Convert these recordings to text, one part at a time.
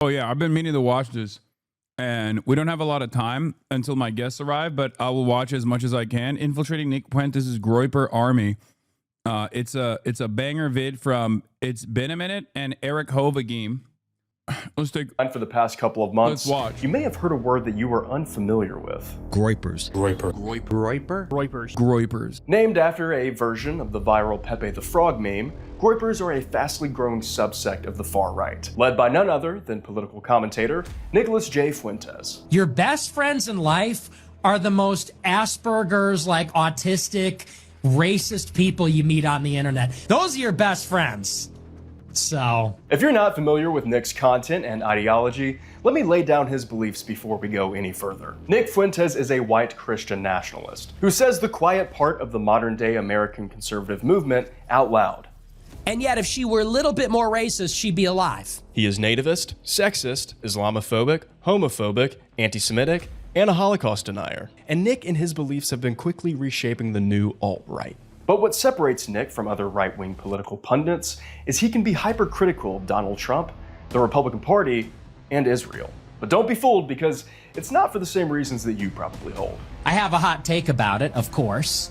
Oh yeah, I've been meaning to watch this, and we don't have a lot of time until my guests arrive, but I will watch as much as I can. Infiltrating Nick Fuentes' Groyper army. It's a banger vid from It's Been a Minute and Eric Hovagim. Let's take. And for the past couple of months, Let's watch. you may have heard a word that you were unfamiliar with. Groypers. Groypers. Named after a version of the viral Pepe the Frog meme, Groypers are a fastly growing subsect of the far right, led by none other than political commentator Nicholas J. Fuentes. Your best friends in life are the most Asperger's, like autistic, racist people you meet on the internet. Those are your best friends. So, if you're not familiar with Nick's content and ideology, let me lay down his beliefs before we go any further. Nick Fuentes is a white Christian nationalist who says the quiet part of the modern-day American conservative movement out loud. and yet if she were a little bit more racist, she'd be alive. He is nativist, sexist, Islamophobic, homophobic, anti-Semitic, and a Holocaust denier. And Nick and his beliefs have been quickly reshaping the new alt-right. But what separates Nick from other right-wing political pundits is he can be hypercritical of Donald Trump, the Republican Party, and Israel. But don't be fooled, because it's not for the same reasons that you probably hold. I have a hot take about it, of course.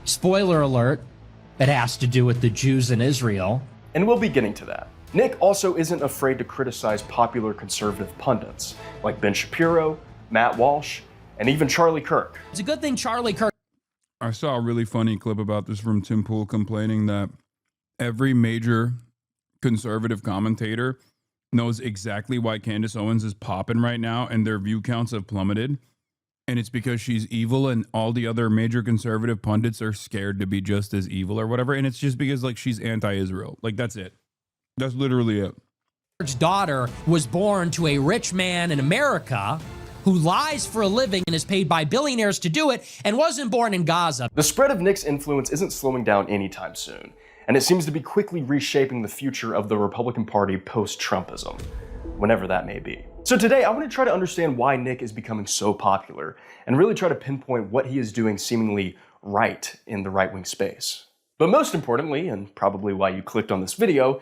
Spoiler alert, it has to do with the Jews in Israel. And we'll be getting to that. Nick also isn't afraid to criticize popular conservative pundits, like Ben Shapiro, Matt Walsh, and even Charlie Kirk. It's a good thing Charlie Kirk. I saw a really funny clip about this from Tim Pool complaining that every major conservative commentator knows exactly why Candace Owens is popping right now and their view counts have plummeted. And it's because she's evil and all the other major conservative pundits are scared to be just as evil or whatever. And it's just because like she's anti-Israel. Like that's it. That's literally it. Kirk's daughter was born to a rich man in America who lies for a living and is paid by billionaires to do it and wasn't born in Gaza. The spread of Nick's influence isn't slowing down anytime soon, and it seems to be quickly reshaping the future of the Republican Party post-Trumpism, whenever that may be. So today I want to try to understand why Nick is becoming so popular and really try to pinpoint what he is doing seemingly right in the right-wing space. But most importantly, and probably why you clicked on this video,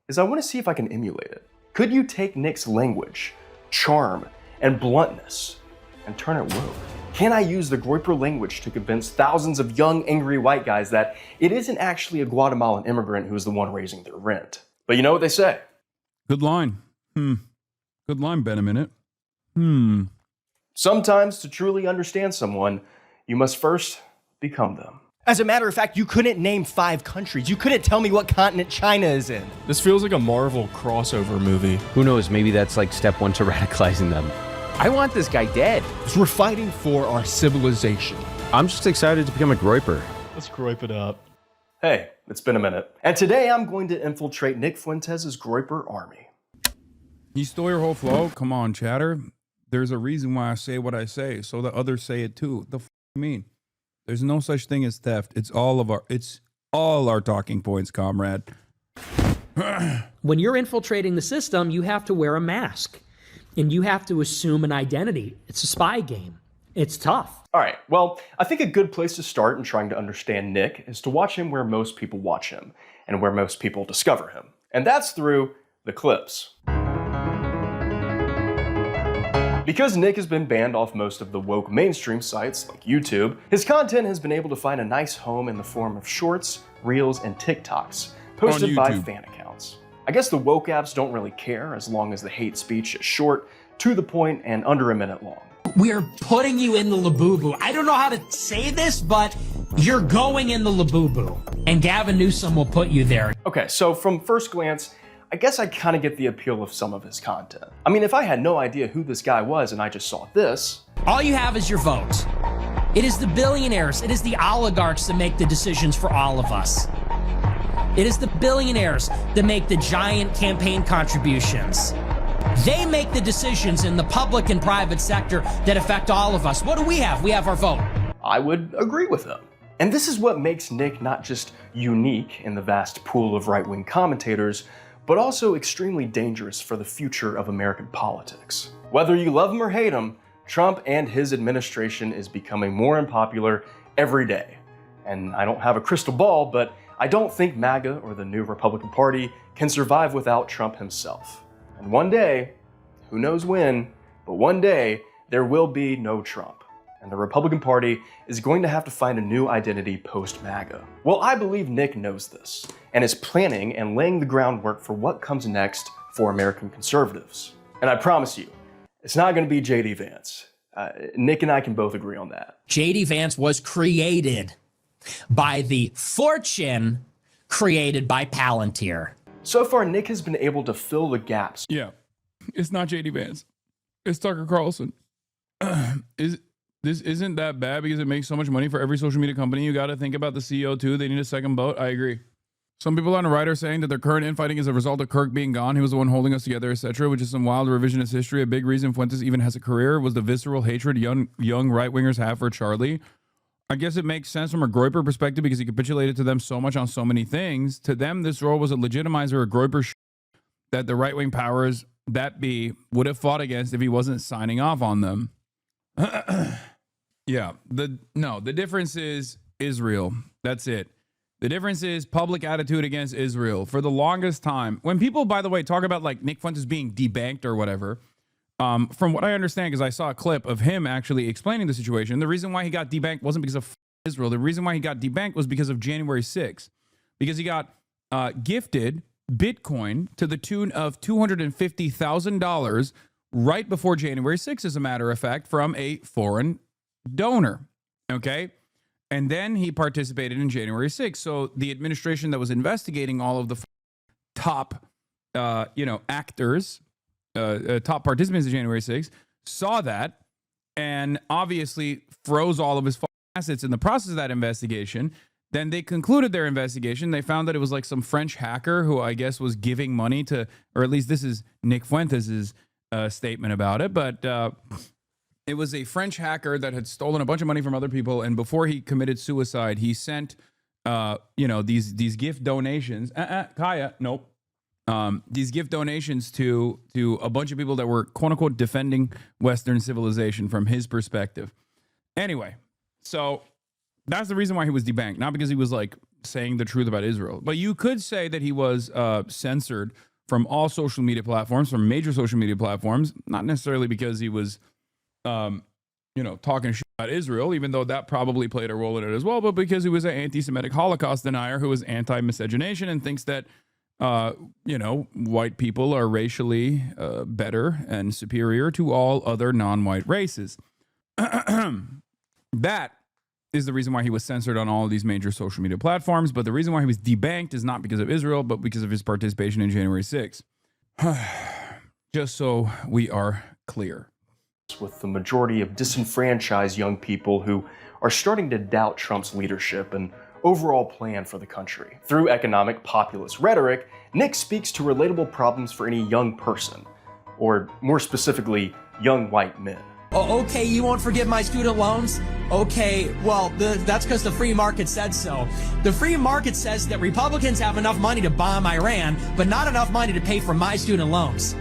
is I want to see if I can emulate it. Could you take Nick's language, charm, and bluntness and turn it woke? Can I use the Groyper language to convince thousands of young, angry white guys that it isn't actually a Guatemalan immigrant who's the one raising their rent? But you know what they say? Good line. Good line, Ben a minute. Sometimes to truly understand someone, you must first become them. As a matter of fact, you couldn't name 5 countries. You couldn't tell me what continent China is in. This feels like a Marvel crossover movie. Who knows, maybe that's like step 1 to radicalizing them. I want this guy dead. So we're fighting for our civilization. I'm just excited to become a Groyper. Let's Groyp it up. Hey, it's been a minute. And today I'm going to infiltrate Nick Fuentes' Groyper army. You stole your whole flow? Come on, chatter. There's a reason why I say what I say, so the others say it too. The f you mean? There's no such thing as theft. It's all our talking points, comrade. When you're infiltrating the system, you have to wear a mask and you have to assume an identity. It's a spy game. It's tough. All right, well, I think a good place to start in trying to understand Nick is to watch him where most people watch him and where most people discover him. And that's through the clips. Because Nick has been banned off most of the woke mainstream sites like YouTube, his content has been able to find a nice home in the form of shorts, reels, and TikToks posted by fan accounts. I guess the woke apps don't really care as long as the hate speech is short, to the point, and under a minute long. We're putting you in the labubu. I don't know how to say this, but you're going in the labubu. And Gavin Newsom will put you there. Okay, so from first glance, I guess I kind of get the appeal of some of his content. I mean, if I had no idea who this guy was and I just saw this... All you have is your vote. It is the billionaires, it is the oligarchs that make the decisions for all of us. It is the billionaires that make the giant campaign contributions. They make the decisions in the public and private sector that affect all of us. What do we have? We have our vote. I would agree with him. And this is what makes Nick not just unique in the vast pool of right-wing commentators, but also extremely dangerous for the future of American politics. Whether you love him or hate him, Trump and his administration is becoming more unpopular every day. And I don't have a crystal ball, but I don't think MAGA or the new Republican Party can survive without Trump himself. And one day, who knows when, but one day there will be no Trump. And the Republican Party is going to have to find a new identity post-MAGA. Well, I believe Nick knows this, and is planning and laying the groundwork for what comes next for American conservatives. And I promise you, it's not going to be J.D. Vance. Nick and I can both agree on that. J.D. Vance was created by the fortune created by Palantir. So far, Nick has been able to fill the gaps. Yeah, it's not JD Vance. It's Tucker Carlson. Isn't that bad because it makes so much money for every social media company? You got to think about the CEO too. They need a second boat. I agree. Some people on the right are saying that their current infighting is a result of Kirk being gone. He was the one holding us together, etc., which is some wild revisionist history. A big reason Fuentes even has a career was the visceral hatred young right-wingers have for Charlie. I guess it makes sense from a Groyper perspective because he capitulated to them so much on so many things. To them, this role was a legitimizer of Groyper that the right-wing powers that be would have fought against if he wasn't signing off on them. Yeah, the difference is Israel. That's it. The difference is public attitude against Israel. For the longest time, when people, by the way, talk about like Nick Fuentes being debanked or whatever, from what I understand, because I saw a clip of him actually explaining the situation, the reason why he got debanked wasn't because of Israel. The reason why he got debanked was because of January 6th, because he got gifted Bitcoin to the tune of $250,000 right before January 6th, as a matter of fact, from a foreign donor. Okay. And then he participated in January 6th. So the administration that was investigating all of the top, actors, top participants in January 6th, saw that and obviously froze all of his assets in the process of that investigation. Then they concluded their investigation. They found that it was like some French hacker who I guess was giving money to, or at least this is Nick Fuentes' statement about it, but it was a French hacker that had stolen a bunch of money from other people, and before he committed suicide, he sent, these gift donations. Kaya, nope. These gift donations to a bunch of people that were quote unquote defending Western civilization from his perspective. Anyway, so that's the reason why he was debanked, not because he was like saying the truth about Israel, but you could say that he was censored from all social media platforms, from major social media platforms, not necessarily because he was talking shit about Israel, even though that probably played a role in it as well, but because he was an anti-Semitic Holocaust denier who was anti-miscegenation and thinks that, white people are racially better and superior to all other non-white races. That is the reason why he was censored on all of these major social media platforms, but the reason why he was debanked is not because of Israel, but because of his participation in January 6th. Just so we are clear. With the majority of disenfranchised young people who are starting to doubt Trump's leadership and overall plan for the country. Through economic populist rhetoric, Nick speaks to relatable problems for any young person, or more specifically, young white men. Oh, okay, you won't forgive my student loans? Okay, well, that's because the free market said so. The free market says that Republicans have enough money to bomb Iran, but not enough money to pay for my student loans.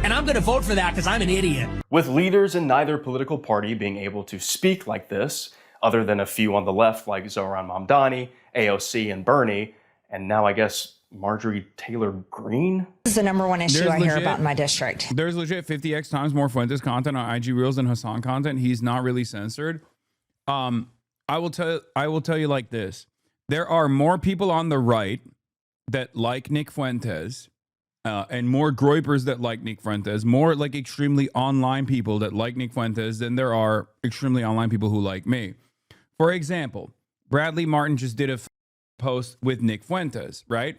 And I'm going to vote for that because I'm an idiot. With leaders in neither political party being able to speak like this, other than a few on the left like Zohran Mamdani, AOC, and Bernie, and now I guess Marjorie Taylor Greene? This is the number one issue I hear about in my district. There's legit 50x times more Fuentes content on IG Reels than Hasan content. He's not really censored. I will tell you like this. There are more people on the right that like Nick Fuentes, and more Groypers that like Nick Fuentes, more like extremely online people that like Nick Fuentes than there are extremely online people who like me. For example, Bradley Martin just did a post with Nick Fuentes, right?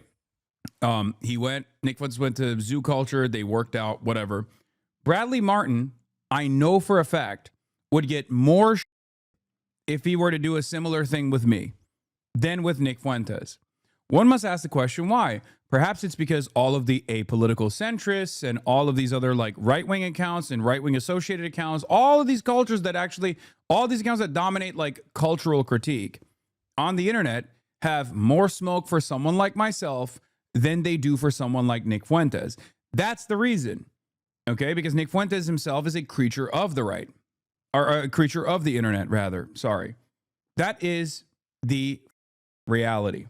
Nick Fuentes went to Zoo Culture, they worked out, whatever. Bradley Martin, I know for a fact, would get more if he were to do a similar thing with me than with Nick Fuentes. One must ask the question, why? Perhaps it's because all of the apolitical centrists and all of these other like right-wing accounts and right-wing associated accounts, all of these cultures that actually, all these accounts that dominate like cultural critique on the internet have more smoke for someone like myself than they do for someone like Nick Fuentes. That's the reason, okay? Because Nick Fuentes himself is a creature of the right, or a creature of the internet, rather. Sorry. That is the reality.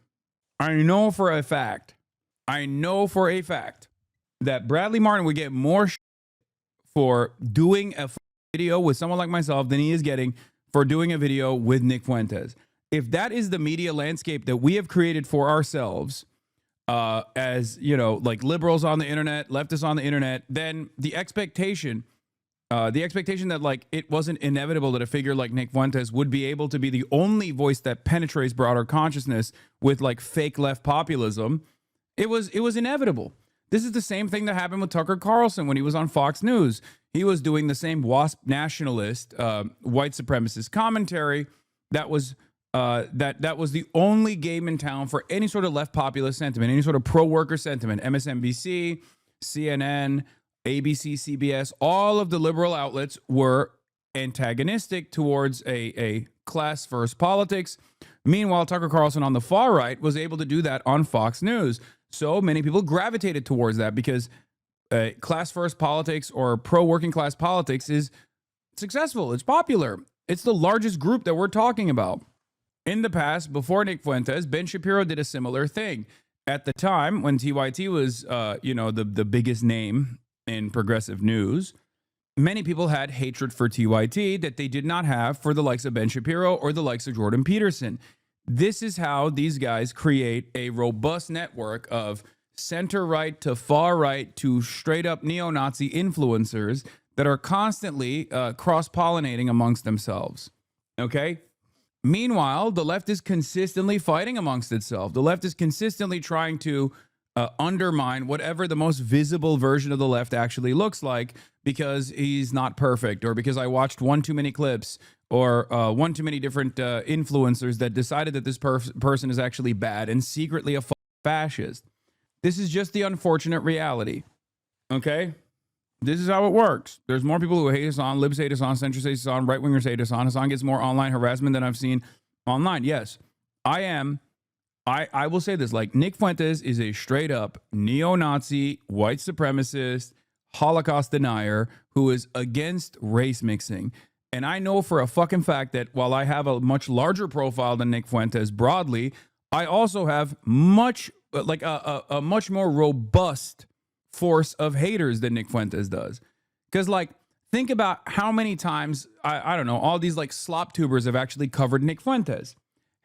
I know for a fact that Bradley Martin would get more for doing a video with someone like myself than he is getting for doing a video with Nick Fuentes. If that is the media landscape that we have created for ourselves, as you know, like liberals on the internet, leftists on the internet, then the expectation that like it wasn't inevitable that a figure like Nick Fuentes would be able to be the only voice that penetrates broader consciousness with like fake left populism, it was inevitable. This is the same thing that happened with Tucker Carlson when he was on Fox News. He was doing the same WASP nationalist, white supremacist commentary that was that was the only game in town for any sort of left populist sentiment, any sort of pro-worker sentiment. MSNBC, CNN, ABC, CBS, all of the liberal outlets were antagonistic towards a class-first politics. Meanwhile, Tucker Carlson on the far right was able to do that on Fox News. So many people gravitated towards that because class-first politics or pro-working class politics is successful. It's popular. It's the largest group that we're talking about. In the past, before Nick Fuentes, Ben Shapiro did a similar thing. At the time, when TYT was, the biggest name in progressive news, many people had hatred for TYT that they did not have for the likes of Ben Shapiro or the likes of Jordan Peterson. This is how these guys create a robust network of center-right to far-right to straight-up neo-Nazi influencers that are constantly cross-pollinating amongst themselves, okay? Meanwhile, the left is consistently fighting amongst itself. The left is consistently trying to undermine whatever the most visible version of the left actually looks like because he's not perfect, or because I watched one too many clips, or one too many different influencers that decided that this person is actually bad and secretly a fascist. This is just the unfortunate reality, okay? This is how it works. There's more people who hate Hasan, libs hate Hasan, centrists hate Hasan, right-wingers hate Hasan. Hasan gets more online harassment than I've seen online. Yes, I will say this, like, Nick Fuentes is a straight-up neo-Nazi, white supremacist, Holocaust denier who is against race mixing. And I know for a fucking fact that while I have a much larger profile than Nick Fuentes broadly, I also have much, like a much more robust force of haters than Nick Fuentes does. Because, like, think about how many times, I don't know, all these, like, slop tubers have actually covered Nick Fuentes.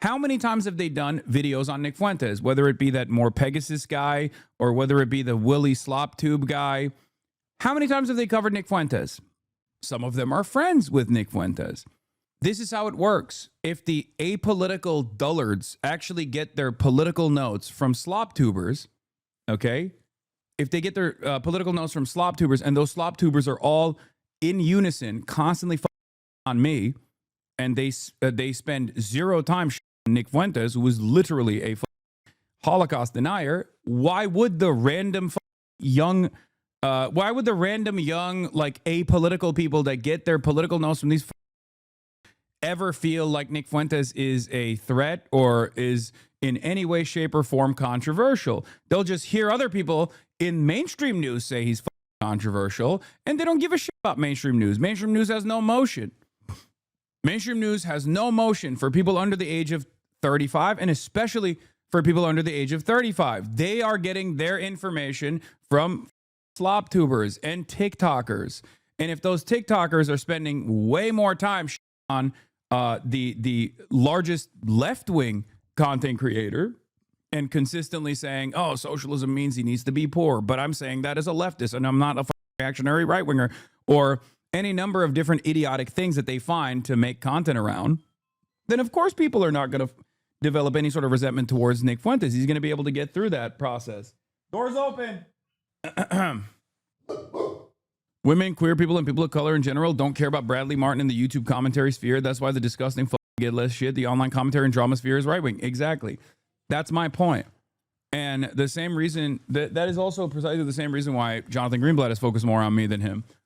How many times have they done videos on Nick Fuentes, whether it be that more Pegasus guy or whether it be the Willie slop tube guy? How many times have they covered Nick Fuentes? Some of them are friends with Nick Fuentes. This is how it works. If the apolitical dullards actually get their political notes from slop tubers, okay? If they get their political notes from slop tubers, and those slop tubers are all in unison, constantly on me, and they spend zero time on Nick Fuentes, who is literally a Holocaust denier, why would the random young like apolitical people that get their political notes from these ever feel like Nick Fuentes is a threat or is in any way, shape, or form controversial? They'll just hear other people in mainstream news say he's controversial, and they don't give a shit about mainstream news. Mainstream news has no motion. Mainstream news has no motion for people under the age of 35, and especially for people under the age of 35. They are getting their information from slop tubers and TikTokers. And if those TikTokers are spending way more time on the largest left-wing content creator and consistently saying, oh, socialism means he needs to be poor, but I'm saying that as a leftist and I'm not a reactionary right-winger, or any number of different idiotic things that they find to make content around, then of course people are not going to develop any sort of resentment towards Nick Fuentes. He's going to be able to get through that process. Doors open. Women, queer people, and people of color in general don't care about Bradley Martin in the YouTube commentary sphere. That's why the disgusting get less shit. The online commentary and drama sphere is right wing. Exactly. That's my point. And the same reason that is also precisely the same reason why Jonathan Greenblatt is focused more on me than him.